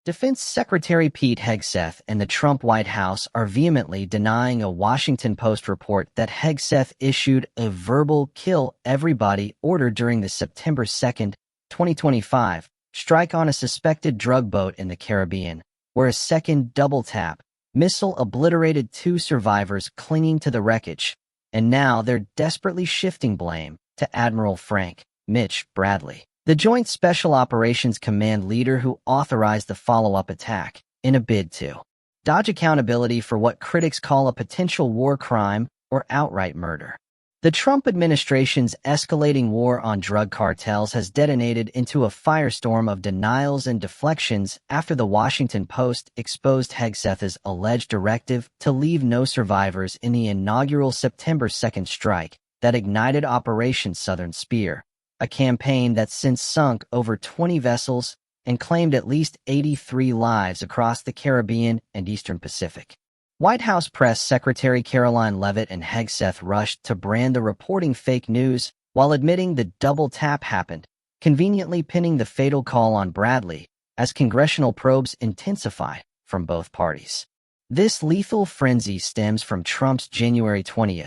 Defense Secretary Pete Hegseth and the Trump White House are vehemently denying a Washington Post report that Hegseth issued a verbal kill everybody order during the September 2, 2025, strike on a suspected drug boat in the Caribbean, where a second double-tap missile obliterated 2 survivors clinging to the wreckage, and now they're desperately shifting blame to Admiral Frank Mitch Bradley, the Joint Special Operations Command leader who authorized the follow-up attack, in a bid to dodge accountability for what critics call a potential war crime or outright murder. The Trump administration's escalating war on drug cartels has detonated into a firestorm of denials and deflections after the Washington Post exposed Hegseth's alleged directive to leave no survivors in the inaugural September 2 strike that ignited Operation Southern Spear, a campaign that's since sunk over 20 vessels and claimed at least 83 lives across the Caribbean and Eastern Pacific. White House Press Secretary Caroline Leavitt and Hegseth rushed to brand the reporting fake news while admitting the double tap happened, conveniently pinning the fatal call on Bradley as congressional probes intensify from both parties. This lethal frenzy stems from Trump's January 20,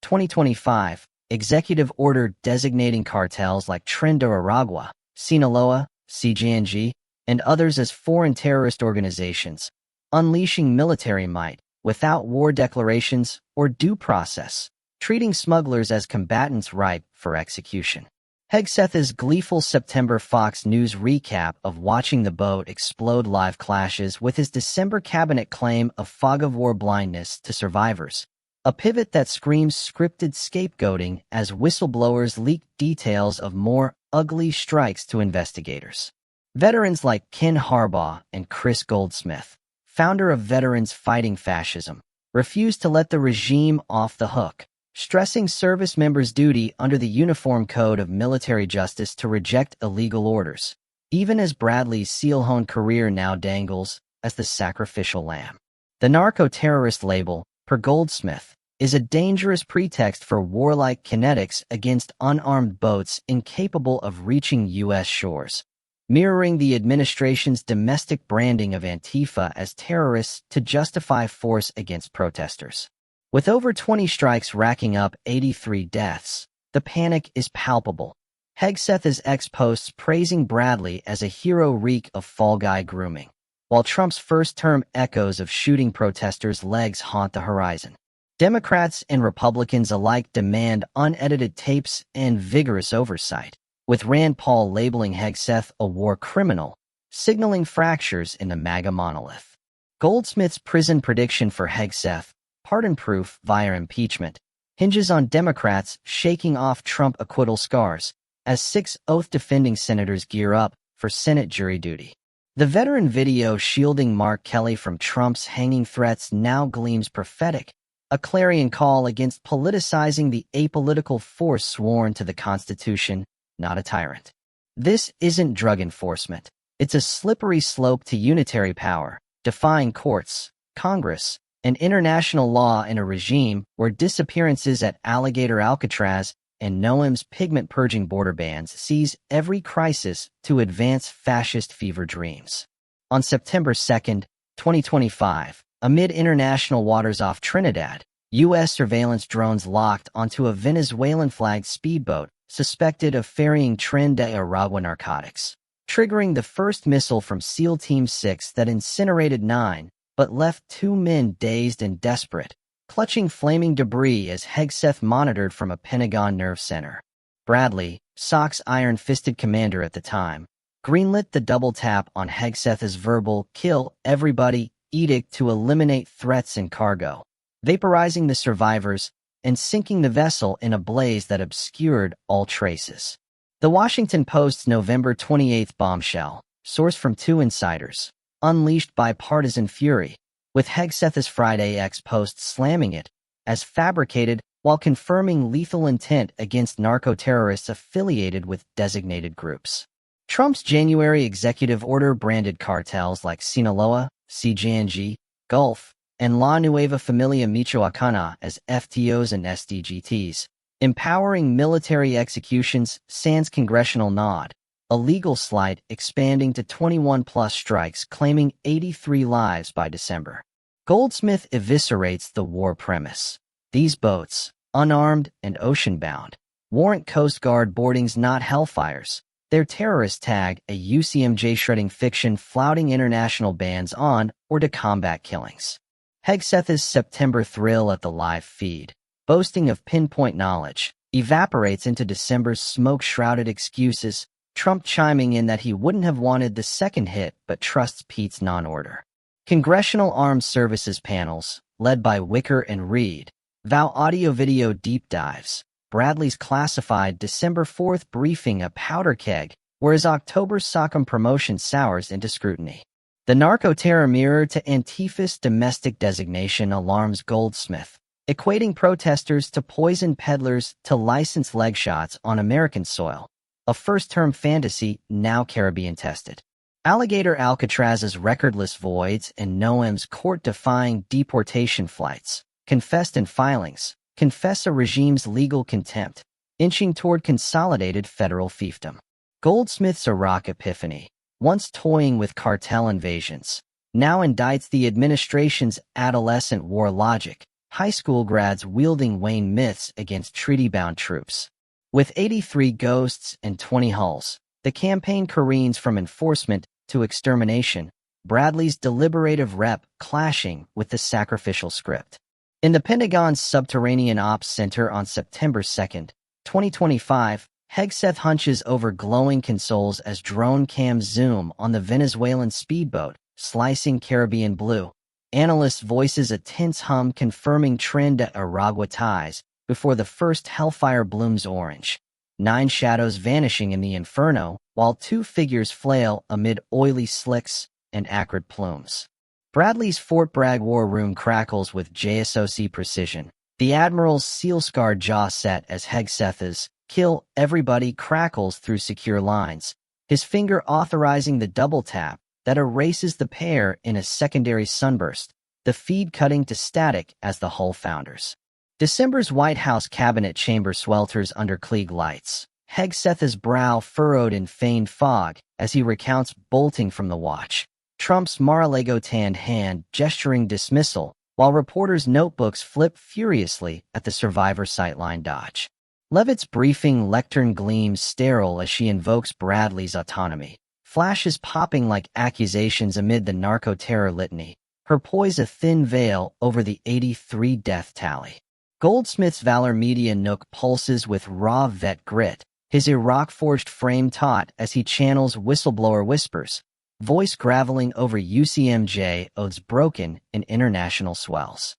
2025, executive order designating cartels like Tren de Aragua, Sinaloa, CJNG, and others as foreign terrorist organizations, unleashing military might without war declarations or due process, treating smugglers as combatants ripe for execution. Hegseth's gleeful September Fox News recap of watching the boat explode live clashes with his December cabinet claim of fog of war blindness to survivors, a pivot that screams scripted scapegoating as whistleblowers leak details of more ugly strikes to investigators. Veterans like Ken Harbaugh and Chris Goldsmith, founder of Veterans Fighting Fascism, refused to let the regime off the hook, stressing service members' duty under the Uniform Code of Military Justice to reject illegal orders, even as Bradley's seal-honed career now dangles as the sacrificial lamb. The narco-terrorist label, per Goldsmith, is a dangerous pretext for warlike kinetics against unarmed boats incapable of reaching U.S. shores, mirroring the administration's domestic branding of Antifa as terrorists to justify force against protesters. With over 20 strikes racking up 83 deaths, the panic is palpable. Hegseth's ex-posts praising Bradley as a hero reek of fall guy grooming, while Trump's first-term echoes of shooting protesters' legs haunt the horizon. Democrats and Republicans alike demand unedited tapes and vigorous oversight, with Rand Paul labeling Hegseth a war criminal, signaling fractures in the MAGA monolith. Goldsmith's prison prediction for Hegseth, pardon-proof via impeachment, hinges on Democrats shaking off Trump acquittal scars as 6 oath-defending senators gear up for Senate jury duty. The veteran video shielding Mark Kelly from Trump's hanging threats now gleams prophetic, a clarion call against politicizing the apolitical force sworn to the Constitution, not a tyrant. This isn't drug enforcement. It's a slippery slope to unitary power, defying courts, Congress, and international law in a regime where disappearances at Alligator Alcatraz and Noam's pigment-purging border bans seize every crisis to advance fascist fever dreams. On September 2, 2025, amid international waters off Trinidad, U.S. surveillance drones locked onto a Venezuelan-flagged speedboat suspected of ferrying Tren de Aragua narcotics, triggering the first missile from SEAL Team 6 that incinerated 9, but left 2 men dazed and desperate, clutching flaming debris as Hegseth monitored from a Pentagon nerve center. Bradley, SOC's iron-fisted commander at the time, greenlit the double tap on Hegseth's verbal kill everybody edict to eliminate threats in cargo, vaporizing the survivors and sinking the vessel in a blaze that obscured all traces. The Washington Post's November 28 bombshell, sourced from 2 insiders, unleashed bipartisan fury, with Hegseth's Friday ex-post slamming it as fabricated while confirming lethal intent against narco-terrorists affiliated with designated groups. Trump's January executive order branded cartels like Sinaloa, CJNG, Gulf, and La Nueva Familia Michoacana as FTOs and SDGTs, empowering military executions sans congressional nod, a legal slight expanding to 21-plus strikes, claiming 83 lives by December. Goldsmith eviscerates the war premise. These boats, unarmed and ocean-bound, warrant Coast Guard boardings, not hellfires. Their terrorist tag, a UCMJ shredding fiction flouting international bans on or to combat killings. Hegseth's September thrill at the live feed, boasting of pinpoint knowledge, evaporates into December's smoke-shrouded excuses, Trump chiming in that he wouldn't have wanted the second hit but trusts Pete's non-order. Congressional Armed Services panels, led by Wicker and Reed, vow audio-video deep dives. Bradley's classified December 4th briefing a powder keg, whereas October's SOCOM promotion sours into scrutiny. The narco-terror mirror to Antifa's domestic designation alarms Goldsmith, equating protesters to poison peddlers to licensed leg shots on American soil, a first-term fantasy now Caribbean-tested. Alligator Alcatraz's recordless voids and Noam's court-defying deportation flights, confessed in filings, confess a regime's legal contempt, inching toward consolidated federal fiefdom. Goldsmith's Iraq epiphany, once toying with cartel invasions, now indicts the administration's adolescent war logic, high school grads wielding Wayne myths against treaty-bound troops. With 83 ghosts and 20 hulls, the campaign careens from enforcement to extermination, Bradley's deliberative rep clashing with the sacrificial script. In the Pentagon's Subterranean Ops Center on September 2, 2025, Hegseth hunches over glowing consoles as drone cams zoom on the Venezuelan speedboat, slicing Caribbean blue. Analysts voices a tense hum confirming trend at Aragua ties before the first hellfire blooms orange. 9 shadows vanishing in the inferno, while 2 figures flail amid oily slicks and acrid plumes. Bradley's Fort Bragg war room crackles with JSOC precision. The Admiral's seal-scarred jaw set as Hegseth's "kill everybody" crackles through secure lines, his finger authorizing the double tap that erases the pair in a secondary sunburst, the feed cutting to static as the hull founders. December's White House cabinet chamber swelters under Klieg lights, Hegseth's brow furrowed in feigned fog as he recounts bolting from the watch, Trump's Mar-a-Lago tanned hand gesturing dismissal, while reporters' notebooks flip furiously at the survivor sightline dodge. Levitt's briefing lectern gleams sterile as she invokes Bradley's autonomy, flashes popping like accusations amid the narco-terror litany, her poise a thin veil over the 83 death tally. Goldsmith's Valor Media Nook pulses with raw vet grit, his Iraq-forged frame taut as he channels whistleblower whispers, voice graveling over UCMJ oaths broken in international swells.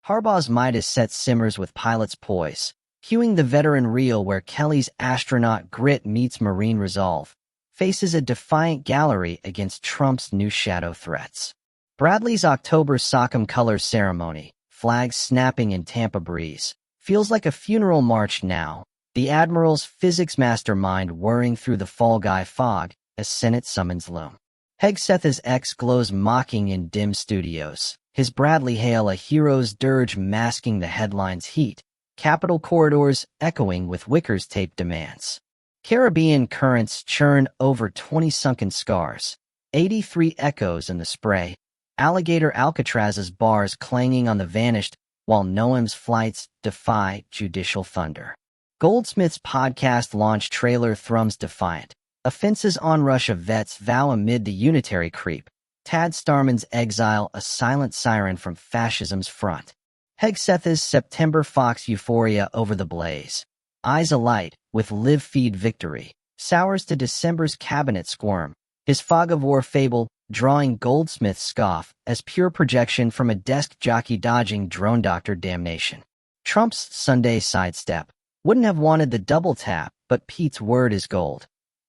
Harbaugh's Midas set simmers with pilot's poise, cueing the veteran reel where Kelly's astronaut grit meets Marine resolve, faces a defiant gallery against Trump's new shadow threats. Bradley's October SOCOM colors ceremony, flags snapping in Tampa breeze, feels like a funeral march now, the Admiral's physics mastermind whirring through the fall guy fog as Senate summons loom. Hegseth's X glows mocking in dim studios, his Bradley hail a hero's dirge masking the headline's heat, Capitol corridors echoing with Wicker's tape demands. Caribbean currents churn over 20 sunken scars, 83 echoes in the spray, Alligator Alcatraz's bars clanging on the vanished, while Noam's flights defy judicial thunder. Goldsmith's podcast launch trailer thrums defiant. Offense's onrush of vets vow amid the unitary creep. Tad Starman's exile a silent siren from fascism's front. Hegseth's September Fox euphoria over the blaze. Eyes alight with live feed victory. Sours to December's cabinet squirm. His fog of war fable drawing Goldsmith's scoff as pure projection from a desk jockey dodging drone doctor damnation. Trump's Sunday sidestep. Wouldn't have wanted the double tap, but Pete's word is gold.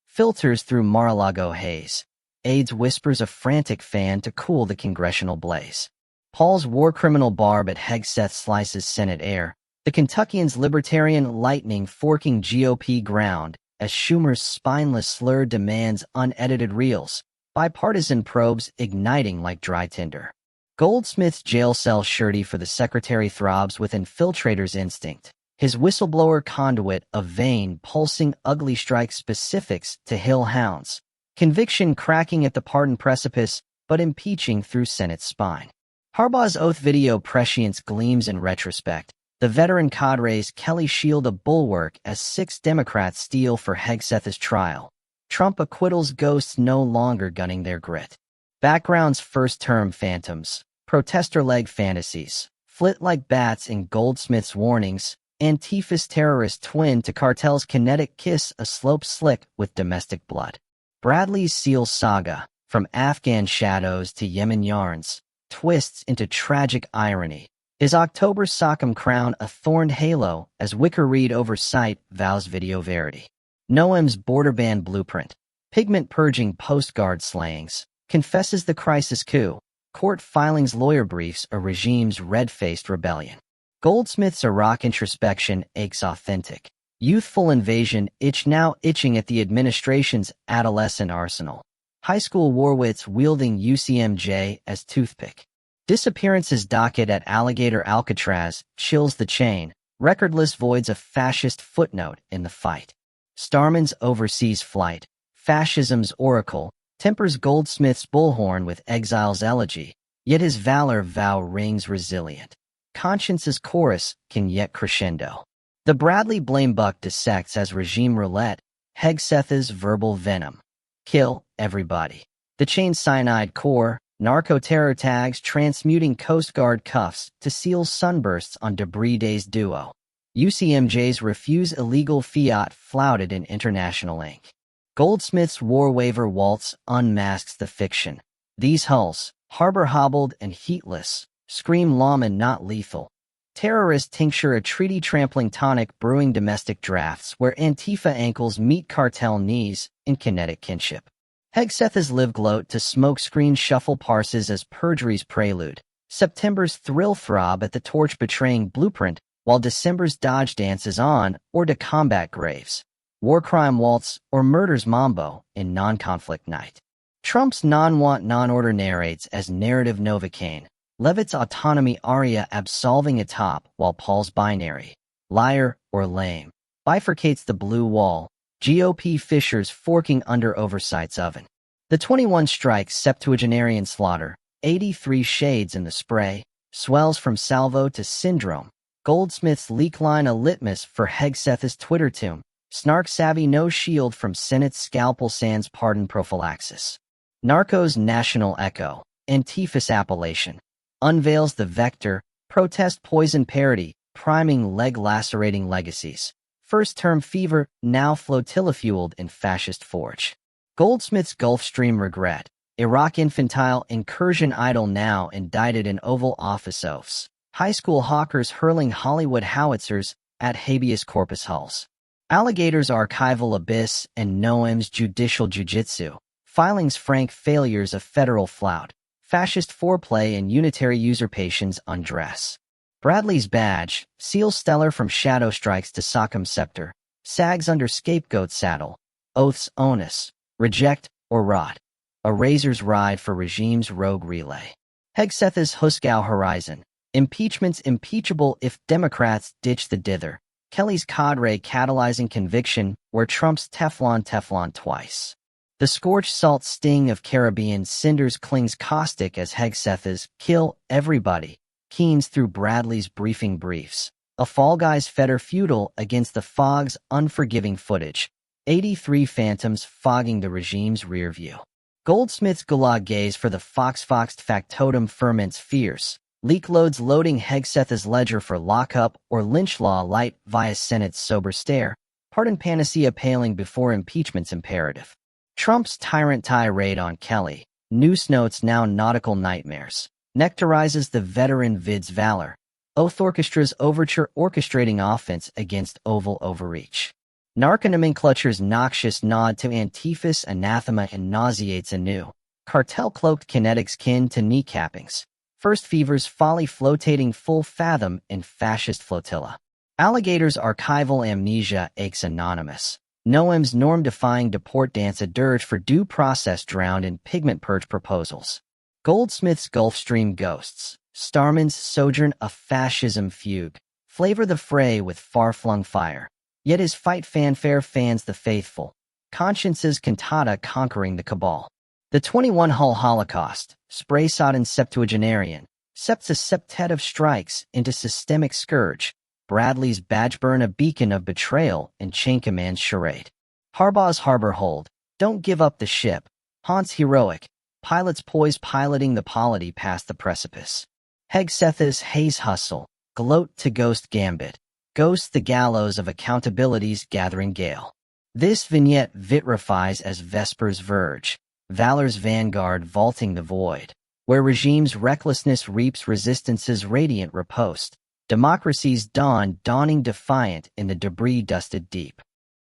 Filters through Mar-a-Lago haze. Aides whispers a frantic fan to cool the congressional blaze. Paul's war criminal barb at Hegseth slices Senate air. The Kentuckian's libertarian lightning forking GOP ground as Schumer's spineless slur demands unedited reels. Bipartisan probes igniting like dry tinder. Goldsmith's jail cell shirty for the secretary throbs with infiltrator's instinct. his whistleblower conduit of vain, pulsing, ugly strike specifics to Hill hounds. Conviction cracking at the pardon precipice, but impeaching through Senate's spine. Harbaugh's oath video prescience gleams in retrospect. The veteran cadre's Kelly shield a bulwark as 6 Democrats steal for Hegseth's trial. Trump acquittals ghosts no longer gunning their grit. Background's first-term phantoms, protester-leg fantasies, flit like bats in Goldsmith's warnings, Antifa's terrorist twin to cartel's kinetic kiss a slope slick with domestic blood. Bradley's SEAL saga, from Afghan shadows to Yemen yarns, twists into tragic irony. Is October's Sockham crown a thorned halo as Wicker Reed oversight vows video verity? Noam's border ban blueprint, pigment-purging postguard slayings, confesses the crisis coup, court filings lawyer briefs a regime's red-faced rebellion. Goldsmith's Iraq introspection aches authentic. Youthful invasion now itching at the administration's adolescent arsenal. High school Warwitz wielding UCMJ as toothpick. Disappearances docket at Alligator Alcatraz chills the chain. Recordless voids a fascist footnote in the fight. Starman's overseas flight, fascism's oracle, tempers Goldsmith's bullhorn with exile's elegy, yet his valor vow rings resilient. Conscience's chorus can yet crescendo. The Bradley blame buck dissects as regime roulette, Hegseth's verbal venom. Kill everybody. The chain cyanide core, narco-terror tags transmuting Coast Guard cuffs to seal sunbursts on debris days duo. UCMJ's refuse illegal fiat flouted in international ink. Goldsmith's war waiver waltz unmasks the fiction. These hulls, harbor-hobbled and heatless, scream lawman not lethal. Terrorist tincture a treaty-trampling tonic brewing domestic drafts where Antifa ankles meet cartel knees in kinetic kinship. Hegseth's live gloat to smokescreen shuffle parses as perjury's prelude. September's thrill throb at the torch betraying blueprint while December's dodge dances on or to combat graves. War crime waltz or murder's mambo in non-conflict night. Trump's non-want non-order narrates as narrative novocaine. Levitt's autonomy aria absolving atop while Paul's binary, liar or lame, bifurcates the blue wall, GOP fissures forking under oversight's oven. The 21 strikes septuagenarian slaughter, 83 shades in the spray, swells from salvo to syndrome. Goldsmith's leak line a litmus for Hegseth's Twitter tomb, snark savvy no shield from Senate's scalpel sans pardon prophylaxis. Narco's national echo, Antifa's appellation, unveils the vector, protest poison parody, priming leg-lacerating legacies. First-term fever, now flotilla-fueled in fascist forge. Goldsmith's Gulf Stream regret, Iraq infantile incursion idol now indicted in Oval Office oaths. High school hawkers hurling Hollywood howitzers at habeas corpus hulls. Alligator's archival abyss and Noam's judicial jujitsu. Filings frank failures of federal flout. Fascist foreplay and unitary usurpations undress. Bradley's badge, SEAL stellar from shadow strikes to Sockham scepter, sags under scapegoat saddle, oaths onus, reject or rot. A razor's ride for regime's rogue relay. Hegseth's Huskow horizon, impeachment's impeachable if Democrats ditch the dither. Kelly's cadre catalyzing conviction where Trump's Teflon twice. The scorched salt sting of Caribbean cinders clings caustic as Hegseth's kill everybody keens through Bradley's briefing briefs. A Fall Guys fetter feudal against the fog's unforgiving footage. 83 phantoms fogging the regime's rear view. Goldsmith's gulag gaze for the foxed factotum ferments fierce. Leak loads loading Hegseth's ledger for lockup or lynch law light via Senate's sober stare. Pardon panacea paling before impeachment's imperative. Trump's tyrant tirade on Kelly, Noose notes now nautical nightmares, nectarizes the veteran vid's valor, Oath Orchestra's overture orchestrating offense against Oval overreach. Narconomenclature's noxious nod to Antifa's anathema and nauseates anew, cartel-cloaked kinetics kin to kneecappings, First Fever's folly flotating full fathom in fascist flotilla. Alligator's archival amnesia aches anonymous. Noam's norm-defying deport dance a dirge for due process drowned in pigment purge proposals. Goldsmith's Gulf Stream ghosts. Starman's sojourn a fascism fugue. Flavor the fray with far-flung fire. Yet his fight fanfare fans the faithful. Conscience's cantata conquering the cabal. The 21-hull Holocaust, spray-sodden septuagenarian, septs a septet of strikes into systemic scourge. Bradley's badge-burn a beacon of betrayal in Chain Command's charade. Harbaugh's harbor hold. Don't give up the ship. Haunts heroic. Pilots poised piloting the polity past the precipice. Hegseth's haze hustle. Gloat to ghost gambit. Ghost the gallows of accountability's gathering gale. This vignette vitrifies as Vesper's verge. Valor's vanguard vaulting the void. Where regime's recklessness reaps resistance's radiant riposte. Democracy's dawn dawning defiant in the debris-dusted deep.